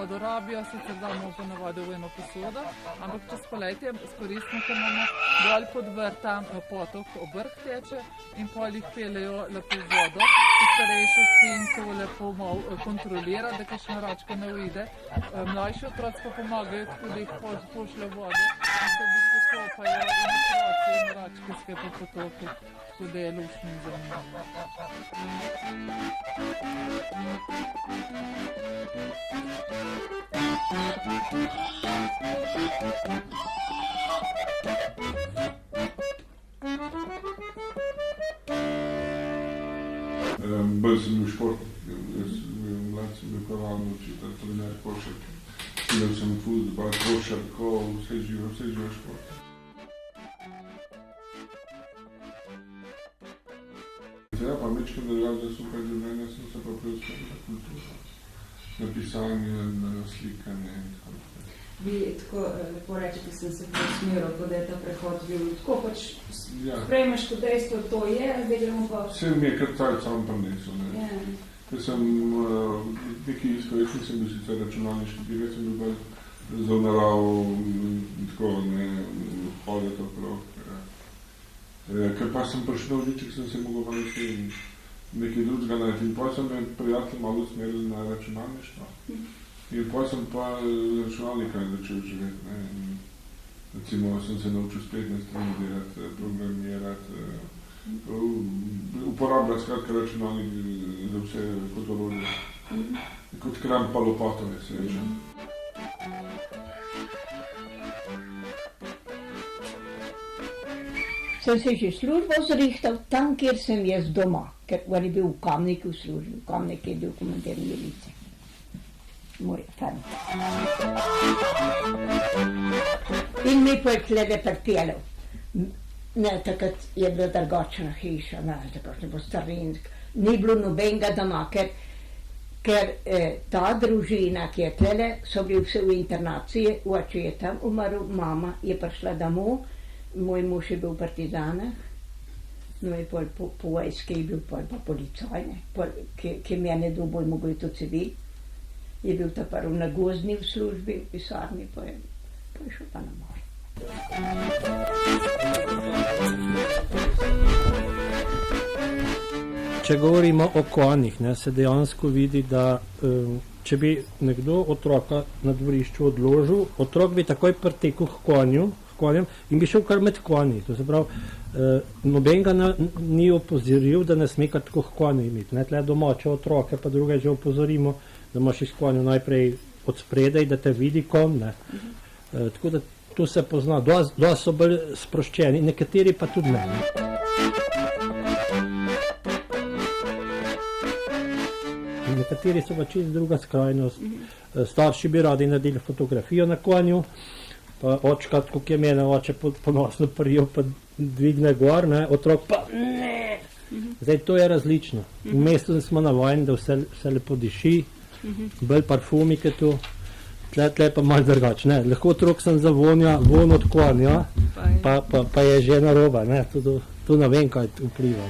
vodo rabijo, sicer damo ponavadi v eno posodo, ampak čez poletje skoristimo, ker imamo bolj pod vrta potok, obrh teče in pol jih peljejo lepo v vodo. Starejši sin to lepo kontrolira, da kakšna račka ne uide. Mlajši otroci pa pomagajo, tako da jih pošlje vodo in se v bistvu kopajo in otroci in račke skupaj po potoku. Tako da je luštno in zanimivo. Bolj sem bil športnik, mlad sem bil pravilno učitelj, trener košarke. Imel sem fuzbal, košarko, vse živo šport. Ja, pa mečkam držav za super življenje, sem se pa preusmeril na kulturo, na pisanje, na slikanje in tako naprej. Vi tako lepo rečete, sem se preusmeril, da je ta prehod bil tako pač sprejmeš kot dejstvo, to je, zdaj gremo pa... Vse mi je kar cajt sam prinesel, ne. Ker sem nekaj iskal, jaz nisem bil sicer računalniški direkt, sem bil bolj za naravo, tako ne hoditi okrog. Ker pa sem prišel v Liček, sem se mogel pa nekaj drugega najti. In potem sem me prijatelj malo usmeril na računalništvo. In potem sem pa računalnika začel živeti. Recimo sem se naučil spletne strani delati, programirati, uporabljati skratka računalnik za vse kot orodje. Kot kram pa lopatove se reče. Sem se že službo zrihtal tam, kjer sem jaz doma, ker je bil v Kamniku v službi. V Kamnik je bil komandir milice. Moj fant. In mi pa je tlede pripeljev. Ne, takrat je bila drugačna hiša, ne bo starinska. Ni bilo nobenega doma, ker ta družina, ki je tlede, so bili vse v internaciji, oče je tam umrl, mama je prišla domov. Moj mož je bil v partizanah, no je pol po vojski je bil pol pa policaj, ki mene dobolj mogo je to civil. Je bil ta prv na gozdni v službi, v pisarni, pa je šel pa na mor. Če govorimo o konjih, se dejansko vidi, da če bi nekdo otroka na dvorišču odložil, otrok bi takoj pritekel k konjem in bi šel kar med konji. To se pravi, nobenega ni opozoril, da ne sme kar tako k konju imeti. Tle domače otroke, pa druge že opozorimo, da imaš iz konju najprej od spredaj, da te vidi konj. Tako da tu se pozna. Dosti so bolj sproščeni, nekateri pa tudi ne. Nekateri so pa čisto druga skrajnost. Starši bi radi naredili fotografijo na konju, pa očka, tako je mene oče ponosno prijel, pa dvigne gor, otrok pa ne. Zdaj to je različno. V mestu smo navajeni, da vse lepo diši, bolj parfumike tu, tle pa malo drugače. Lahko otrok sem zavonja von od konja, pa je že naroba, tu ne vem, kaj vpliva.